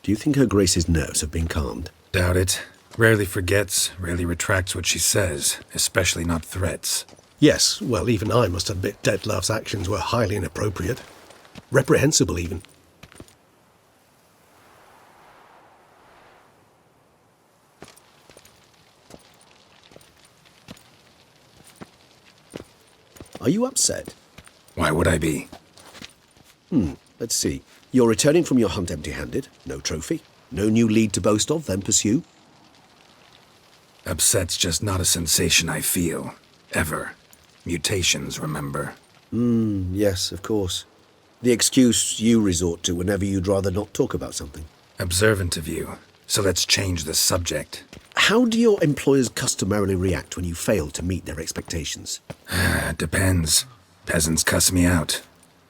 Do you think Her Grace's nerves have been calmed? Doubt it. Rarely forgets, rarely retracts what she says, especially not threats. Yes, well, even I must admit Detlef's actions were highly inappropriate. Reprehensible, even. Are you upset? Why would I be? Let's see. You're returning from your hunt empty-handed. No trophy. No new lead to boast of, then pursue. Upset's just not a sensation I feel. Ever. Mutations, remember? Yes, of course. The excuse you resort to whenever you'd rather not talk about something. Observant of you. So let's change the subject. How do your employers customarily react when you fail to meet their expectations? Depends. Peasants cuss me out.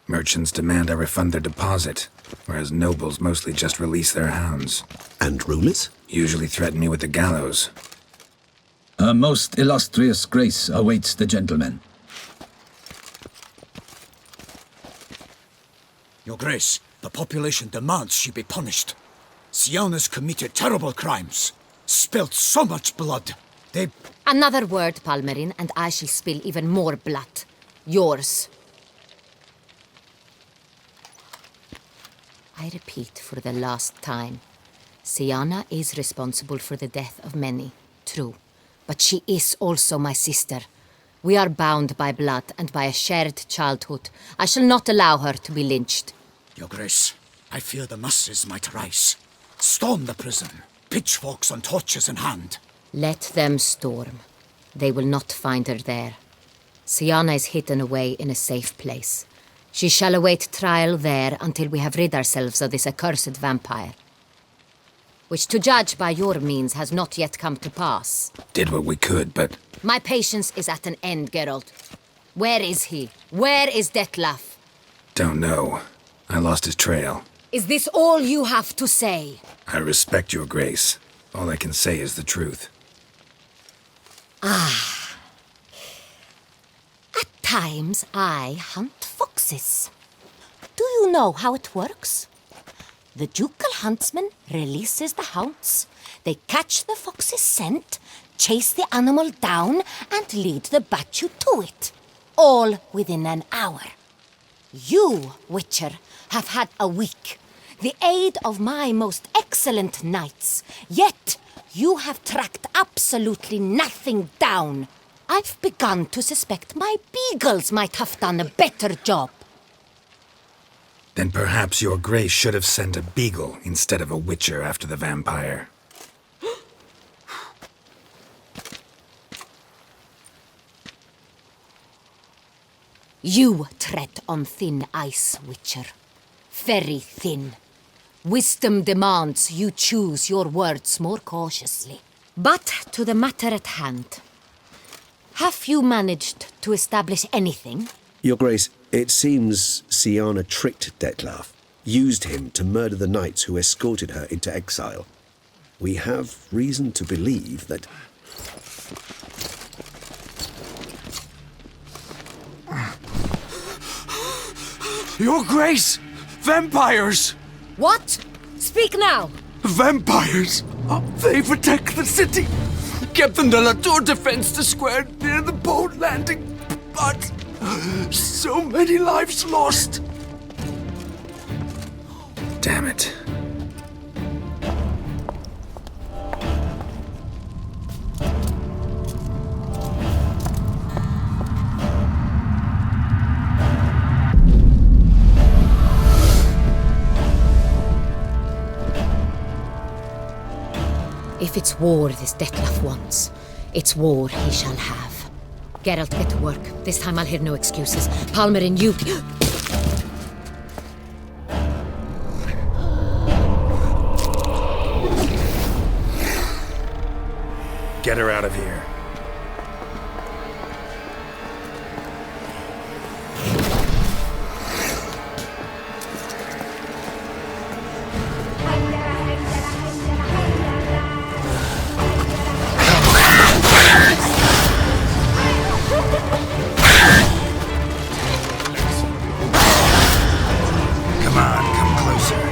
Merchants demand I refund their deposit, whereas nobles mostly just release their hounds. And rulers? Usually threaten me with the gallows. Her most illustrious grace awaits the gentleman. Your Grace, the population demands she be punished. Siana's committed terrible crimes. Spilt so much blood. Another word, Palmerin, and I shall spill even more blood. Yours. I repeat for the last time. Siana is responsible for the death of many, true. But she is also my sister. We are bound by blood and by a shared childhood. I shall not allow her to be lynched. Your Grace, I fear the masses might rise. Storm the prison, pitchforks and torches in hand. Let them storm. They will not find her there. Siana is hidden away in a safe place. She shall await trial there until we have rid ourselves of this accursed vampire. Which, to judge by your means, has not yet come to pass. Did what we could, but... My patience is at an end, Geralt. Where is he? Where is Detlef? Don't know. I lost his trail. Is this all you have to say? I respect your grace. All I can say is the truth. At times, I hunt foxes. Do you know how it works? The ducal huntsman releases the hounds. They catch the fox's scent, chase the animal down, and lead the Batu to it. All within an hour. You, Witcher, have had a week. The aid of my most excellent knights. Yet, you have tracked absolutely nothing down. I've begun to suspect my beagles might have done a better job. Then perhaps your grace should have sent a beagle instead of a witcher after the vampire. You tread on thin ice, Witcher. Very thin. Wisdom demands you choose your words more cautiously. But to the matter at hand. Have you managed to establish anything? Your Grace, it seems Siana tricked Detlef, used him to murder the knights who escorted her into exile. We have reason to believe that... Your Grace! Vampires! What? Speak now! Vampires! They protect the city! Captain de la Tour defends the square near the boat landing, but so many lives lost! Damn it. If it's war this Detlef wants, it's war he shall have. Geralt, get to work. This time I'll hear no excuses. Palmerin, you... Get her out of here. Come on, come closer.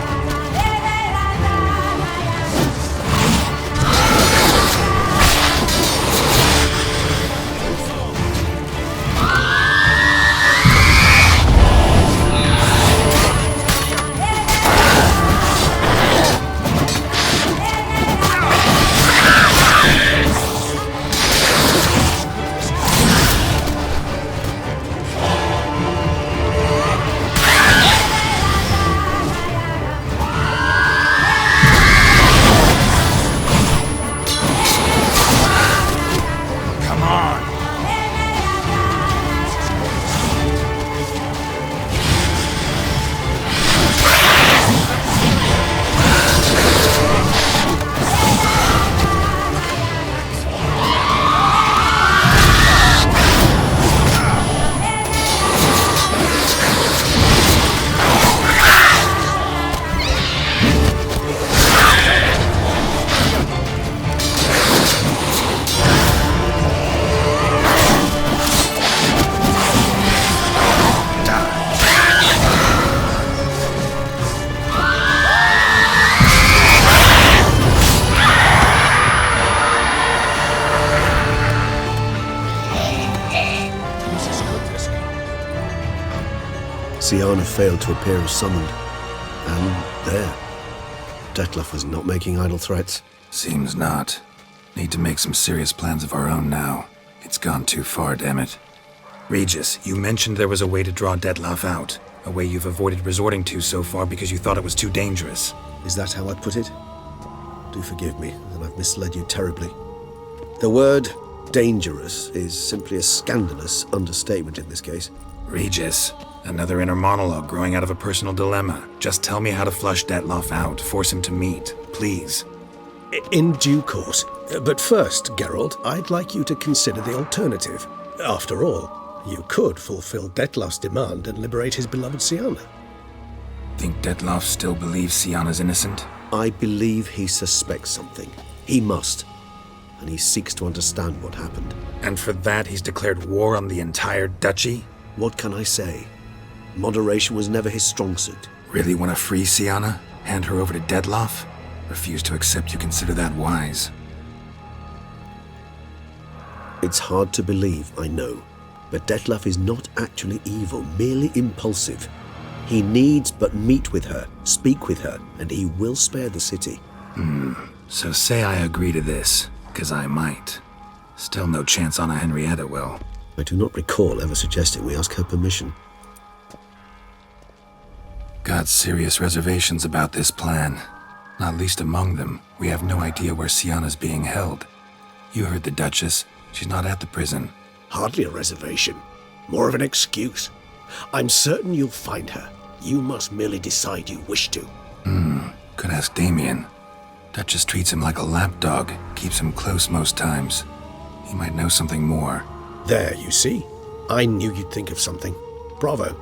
Siana failed to appear as summoned. And there. Detlef was not making idle threats. Seems not. Need to make some serious plans of our own now. It's gone too far, damn it. Regis, you mentioned there was a way to draw Detlef out. A way you've avoided resorting to so far because you thought it was too dangerous. Is that how I put it? Do forgive me that I've misled you terribly. The word dangerous is simply a scandalous understatement in this case. Regis, another inner monologue growing out of a personal dilemma. Just tell me how to flush Detlef out, force him to meet, please. In due course. But first, Geralt, I'd like you to consider the alternative. After all, you could fulfill Detlef's demand and liberate his beloved Siana. Think Detlef still believes Siana's innocent? I believe he suspects something. He must. And he seeks to understand what happened. And for that he's declared war on the entire duchy? What can I say? Moderation was never his strong suit. Really want to free Siana? Hand her over to Detlef? Refuse to accept you consider that wise. It's hard to believe, I know. But Detlef is not actually evil, merely impulsive. He needs but meet with her, speak with her, and he will spare the city. So say I agree to this, 'cause I might. Still no chance Anna Henrietta will. I do not recall ever suggesting we ask her permission. Got serious reservations about this plan. Not least among them, we have no idea where Siana's being held. You heard the Duchess. She's not at the prison. Hardly a reservation. More of an excuse. I'm certain you'll find her. You must merely decide you wish to. Could ask Damien. Duchess treats him like a lapdog, keeps him close most times. He might know something more. There, you see? I knew you'd think of something. Bravo.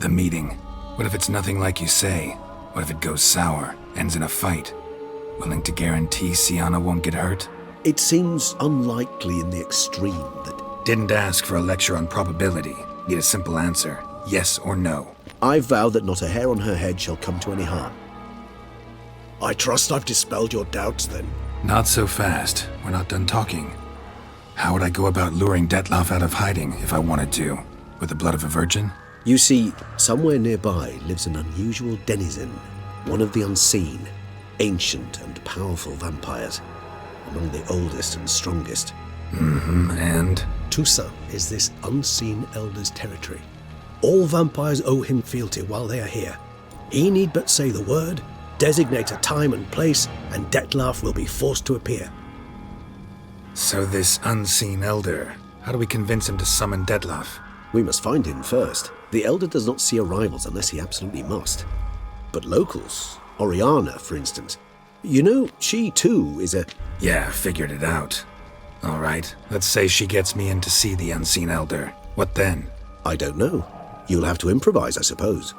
The meeting. What if it's nothing like you say? What if it goes sour, ends in a fight? Willing to guarantee Siana won't get hurt? It seems unlikely in the extreme that... Didn't ask for a lecture on probability. Need a simple answer. Yes or no. I vow that not a hair on her head shall come to any harm. I trust I've dispelled your doubts, then. Not so fast. We're not done talking. How would I go about luring Detlef out of hiding if I wanted to? With the blood of a virgin? You see, somewhere nearby lives an unusual denizen, one of the unseen, ancient and powerful vampires, among the oldest and strongest. And? Tusa is this unseen elder's territory. All vampires owe him fealty while they are here. He need but say the word, designate a time and place, and Detlef will be forced to appear. So this unseen elder, how do we convince him to summon Detlef? We must find him first. The Elder does not see arrivals unless he absolutely must. But locals, Oriana, for instance, you know, she too is a... Yeah, figured it out. All right, let's say she gets me in to see the unseen elder. What then? I don't know. You'll have to improvise, I suppose.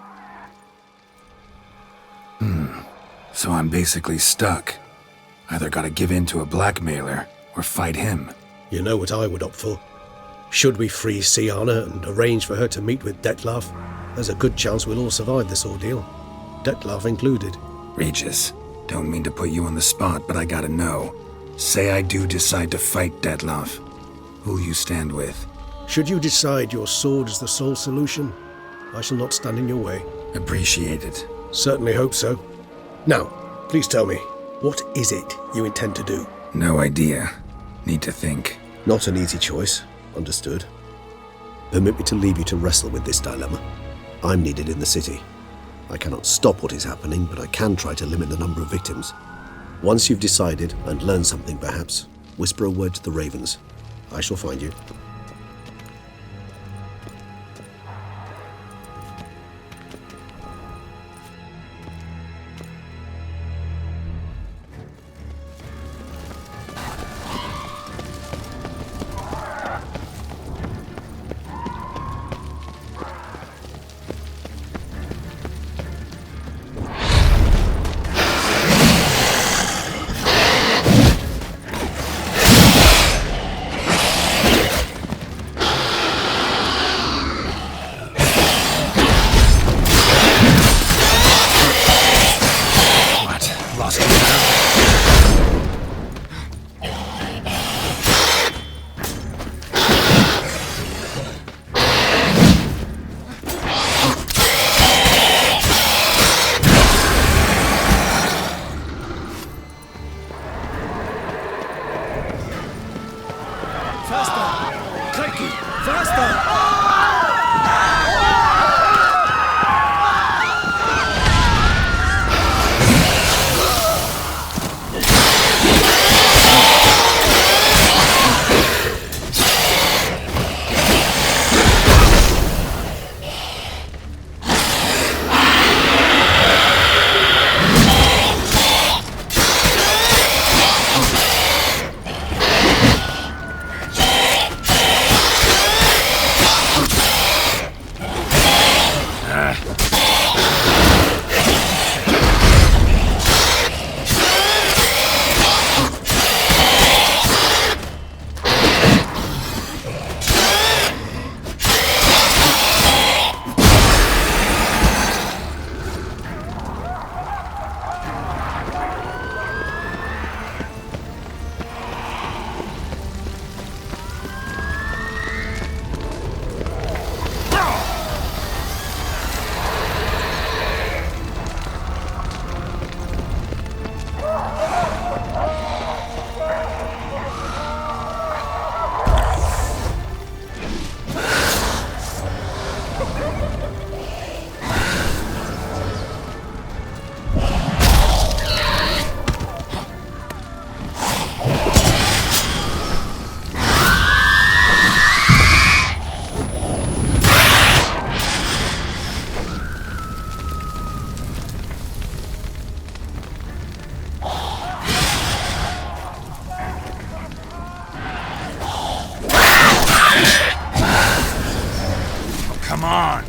So I'm basically stuck. Either gotta give in to a blackmailer, or fight him. You know what I would opt for. Should we free Siana and arrange for her to meet with Detlef, there's a good chance we'll all survive this ordeal. Detlef included. Regis, don't mean to put you on the spot, but I gotta know. Say I do decide to fight Detlef. Who'll you stand with? Should you decide your sword is the sole solution, I shall not stand in your way. Appreciate it. Certainly hope so. Now, please tell me, what is it you intend to do? No idea. Need to think. Not an easy choice. Understood. Permit me to leave you to wrestle with this dilemma. I'm needed in the city. I cannot stop what is happening, but I can try to limit the number of victims. Once you've decided, and learned something perhaps, whisper a word to the ravens. I shall find you. on!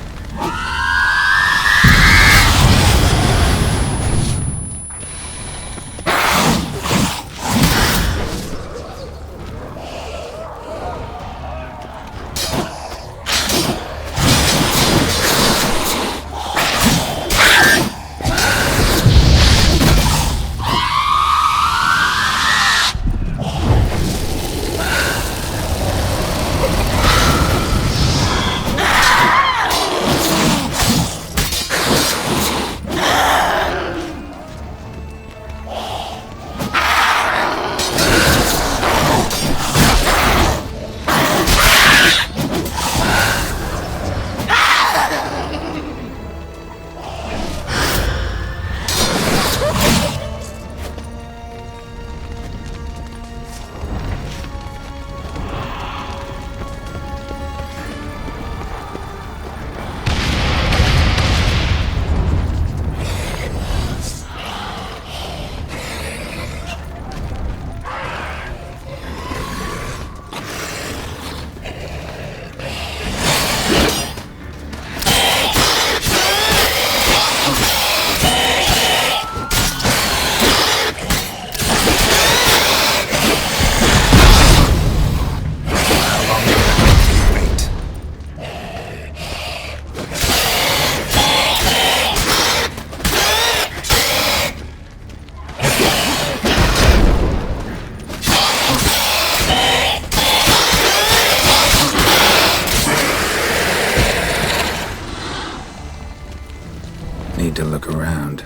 Need to look around.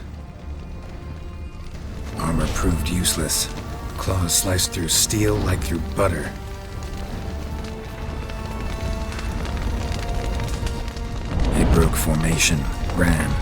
Armor proved useless. Claws sliced through steel like through butter. They broke formation, ran.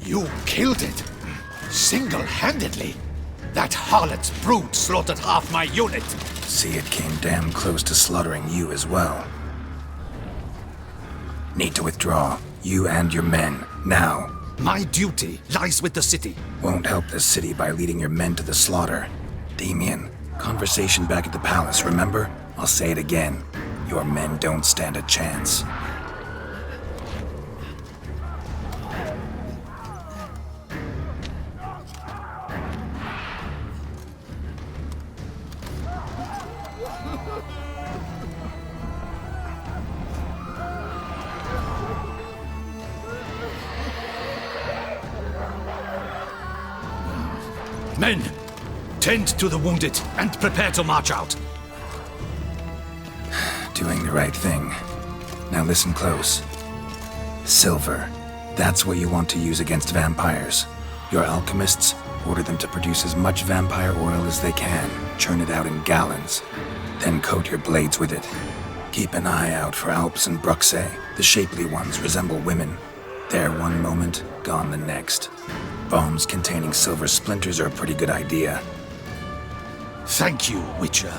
You killed it. Single-handedly. That harlot's brood slaughtered half my unit. See, it came damn close to slaughtering you as well. Need to withdraw. You and your men. Now. My duty lies with the city. Won't help the city by leading your men to the slaughter. Damien, conversation back at the palace, remember? I'll say it again. Your men don't stand a chance. Men, tend to the wounded and prepare to march out. Doing the right thing. Now listen close. Silver. That's what you want to use against vampires. Your alchemists order them to produce as much vampire oil as they can. Churn it out in gallons. Then coat your blades with it. Keep an eye out for Alps and Bruxae. The shapely ones resemble women. There one moment, gone the next. Bombs containing silver splinters are a pretty good idea. Thank you, Witcher.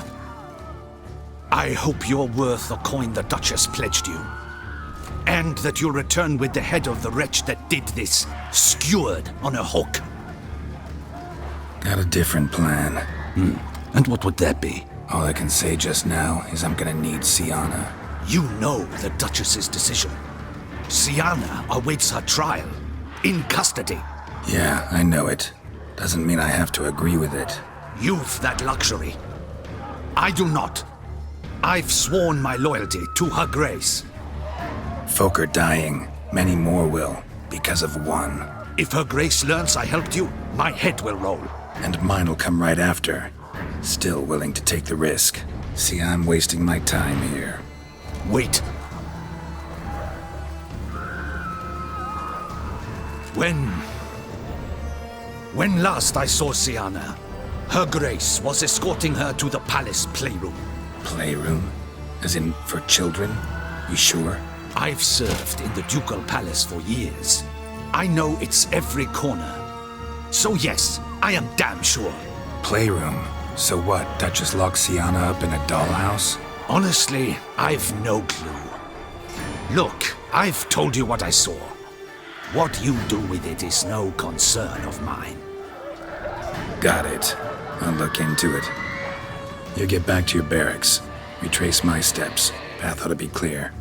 I hope you're worth the coin the Duchess pledged you. And that you'll return with the head of the wretch that did this, skewered on a hook. Got a different plan. And what would that be? All I can say just now is I'm gonna need Sienna. You know the Duchess's decision. Sienna awaits her trial, in custody. Yeah, I know it. Doesn't mean I have to agree with it. You've that luxury. I do not. I've sworn my loyalty to her grace. Folk are dying. Many more will, because of one. If her grace learns I helped you, my head will roll. And mine'll come right after. Still willing to take the risk. See, I'm wasting my time here. Wait. When last I saw Sienna, her grace was escorting her to the palace playroom. Playroom? As in, for children? You sure? I've served in the ducal palace for years. I know its every corner. So yes, I am damn sure. Playroom? So what, Duchess locked Sienna up in a dollhouse? Honestly, I've no clue. Look, I've told you what I saw. What you do with it is no concern of mine. Got it. I'll look into it. You get back to your barracks. Retrace my steps. Path ought to be clear.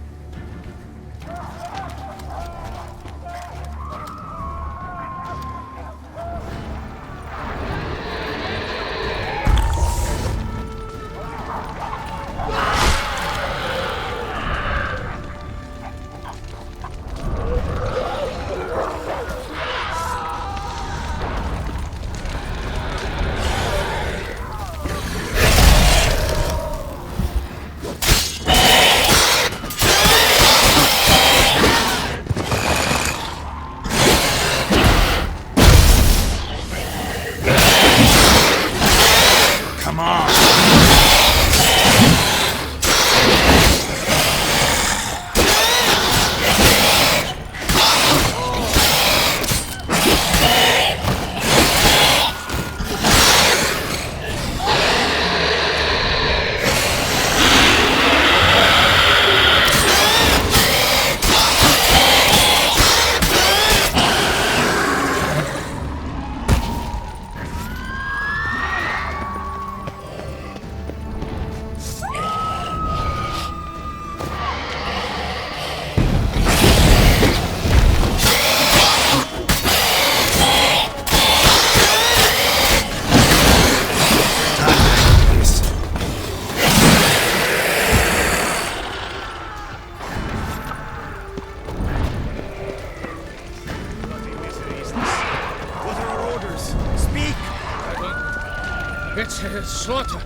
It's a slaughter.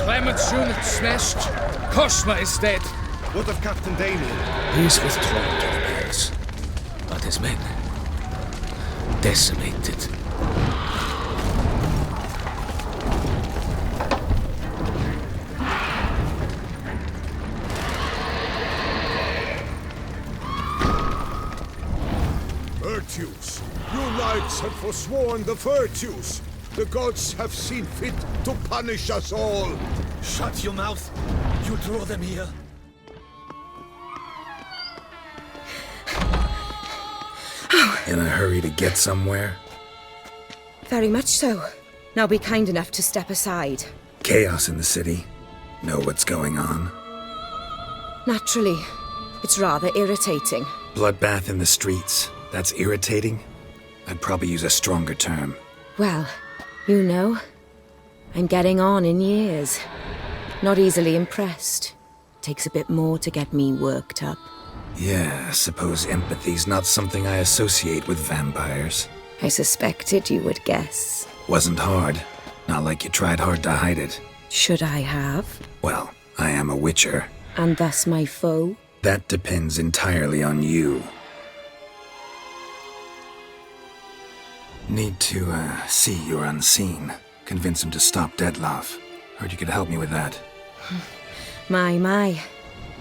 Clement's unit smashed. Cosma is dead. What of Captain Damien? He's withdrawn to the palace. But his men... decimated. Virtues, You knights have forsworn the virtues. The gods have seen fit to punish us all. Shut your mouth. You draw them here. In a hurry to get somewhere? Very much so. Now be kind enough to step aside. Chaos in the city. Know what's going on? Naturally. It's rather irritating. Bloodbath in the streets. That's irritating? I'd probably use a stronger term. Well, you know, I'm getting on in years. Not easily impressed. Takes a bit more to get me worked up. Yeah, I suppose empathy's not something I associate with vampires. I suspected you would guess. Wasn't hard. Not like you tried hard to hide it. Should I have? Well, I am a witcher. And thus my foe? That depends entirely on you. Need to, see you're unseen. Convince him to stop Dettlaff. Heard you could help me with that. My.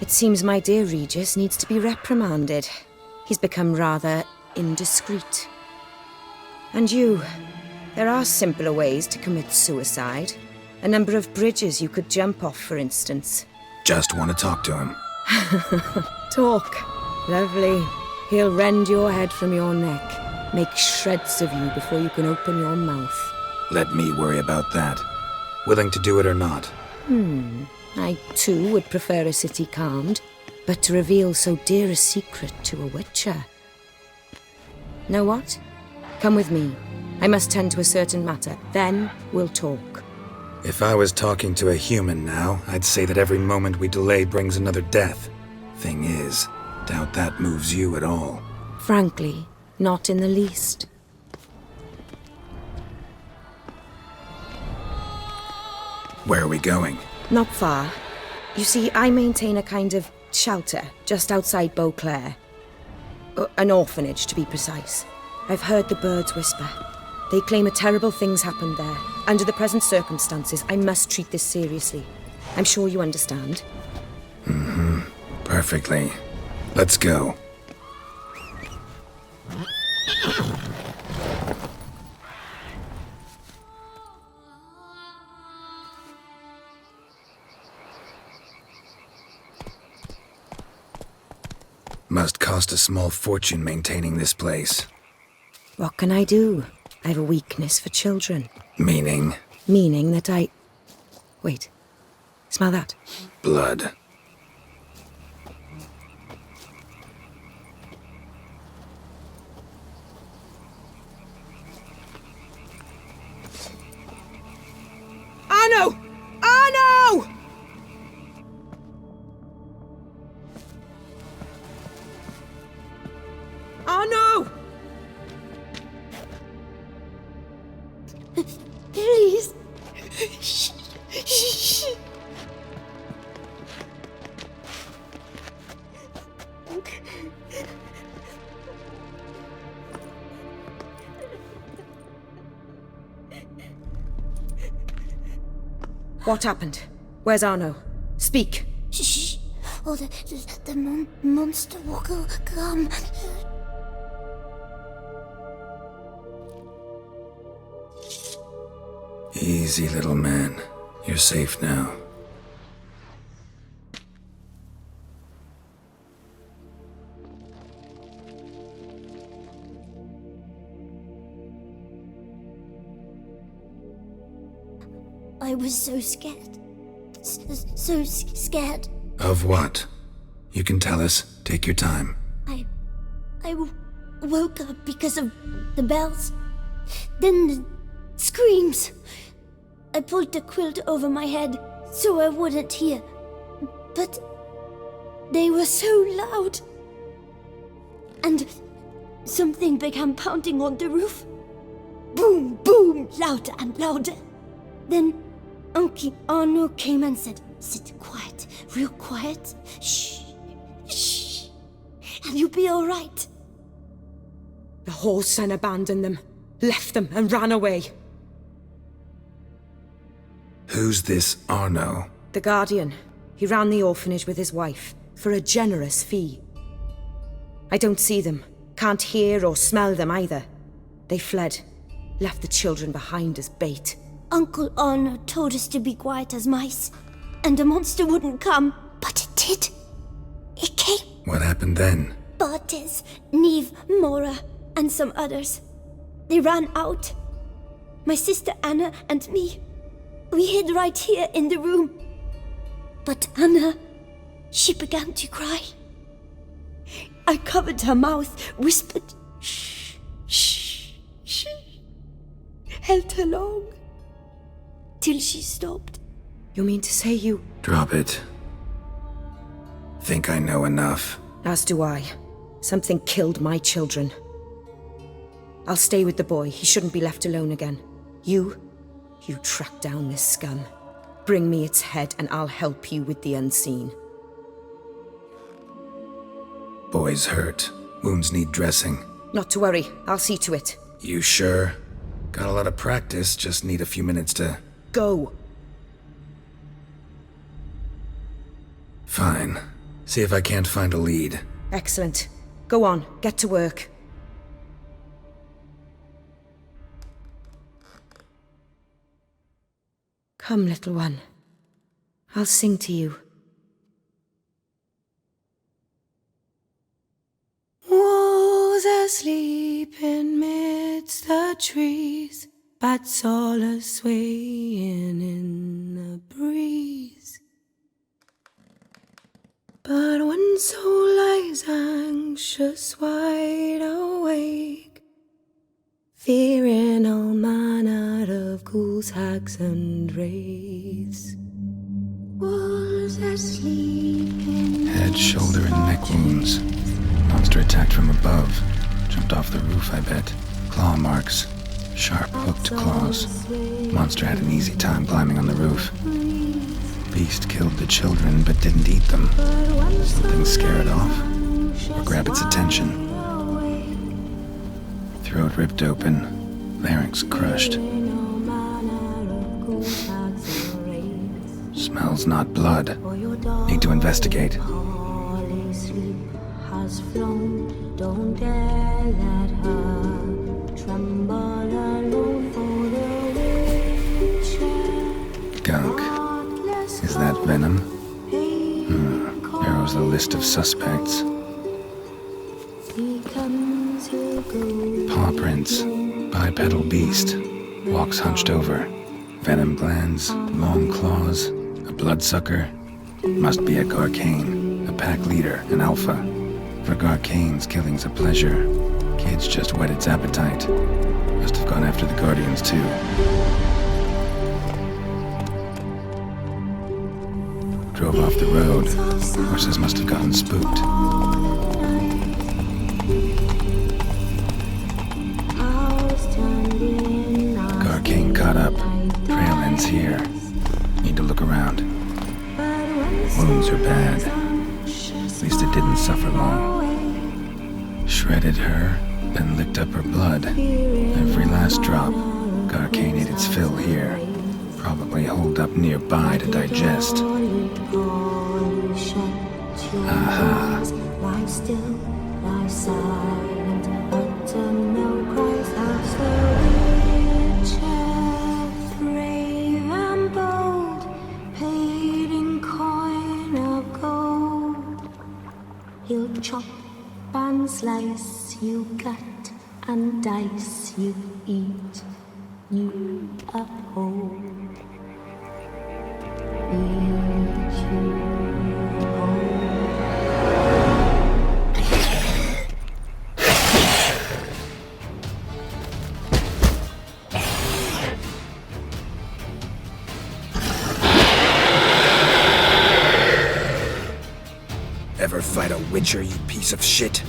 It seems my dear Regis needs to be reprimanded. He's become rather indiscreet. And you, there are simpler ways to commit suicide. A number of bridges you could jump off, for instance. Just want to talk to him. Talk. Lovely. He'll rend your head from your neck, make shreds of you before you can open your mouth. Let me worry about that. Willing to do it or not? I, too, would prefer a city calmed, but to reveal so dear a secret to a witcher. Know what? Come with me. I must tend to a certain matter. Then we'll talk. If I was talking to a human now, I'd say that every moment we delay brings another death. Thing is, doubt that moves you at all. Frankly, not in the least. Where are we going? Not far. You see, I maintain a kind of shelter just outside Beauclair. An orphanage, to be precise. I've heard the birds whisper. They claim a terrible thing's happened there. Under the present circumstances, I must treat this seriously. I'm sure you understand. Perfectly. Let's go. Must cost a small fortune maintaining this place. What can I do? I have a weakness for children. Meaning? Meaning that I... Wait. Smell that? Blood. Arno! Arno! Arno! Please. What happened? Where's Arno? Speak. Shh. Oh, the monster will come. Easy, little man. You're safe now. I was so scared. So scared. Of what? You can tell us. Take your time. I woke up because of the bells. Then the screams. I pulled the quilt over my head so I wouldn't hear. But they were so loud. And something began pounding on the roof. Boom, boom, louder and louder. Then Uncle Arno came and said, "Sit quiet, real quiet. Shh, shh, and you'll be all right." The whoreson abandoned them, left them and ran away. Who's this Arno? The Guardian. He ran the orphanage with his wife, for a generous fee. I don't see them, can't hear or smell them either. They fled, left the children behind as bait. Uncle Honor told us to be quiet as mice, and the monster wouldn't come, but it did. It came. What happened then? Bartes, Neve, Mora, and some others. They ran out. My sister Anna and me, we hid right here in the room. But Anna, she began to cry. I covered her mouth, whispered, shh, shh, shh. Held her long, till she stopped. You mean to say you... Drop it. Think I know enough. As do I. Something killed my children. I'll stay with the boy. He shouldn't be left alone again. You track down this scum. Bring me its head and I'll help you with the unseen. Boy's hurt. Wounds need dressing. Not to worry. I'll see to it. You sure? Got a lot of practice, just need a few minutes to... Go. Fine. See if I can't find a lead. Excellent. Go on, get to work. Come, little one. I'll sing to you. Wolves asleep in midst the trees, bats all a-swaying in the breeze. But one soul lies anxious, wide awake, fearing all manner of ghouls, hags, and wraiths. Wolves asleep in Head, shoulder, and neck wounds. Monster attacked from above. Jumped off the roof, I bet. Claw marks. Sharp, hooked claws. Monster had an easy time climbing on the roof. Beast killed the children, but didn't eat them. Something scare it off, or grab its attention. Throat ripped open, larynx crushed. Smells not blood. Need to investigate. Don't dare let her tremble alone for the witcher. Gunk. Is that venom? Narrows the list of suspects. Paw prints. Bipedal beast. Walks hunched over. Venom glands. Long claws. A bloodsucker. Must be a Garcane. A pack leader. An alpha. For Garcane's killing's a pleasure. Kids just whet its appetite. Must have gone after the Guardians too. Drove off the road. Horses must have gotten spooked. Garcane caught up. Trail ends here. Need to look around. Wounds are bad. At least it didn't suffer long. Shredded her, then licked up her blood. Every last drop. Garcane ate its fill here. Probably holed up nearby to digest. Aha. Lie still, lie silent, utter no cries as the witcher. Brave and bold, paid in coin of gold. He'll chop and slice, you cut and dice, you eat, you uphold. Eat, you Ever fight a witcher, you piece of shit?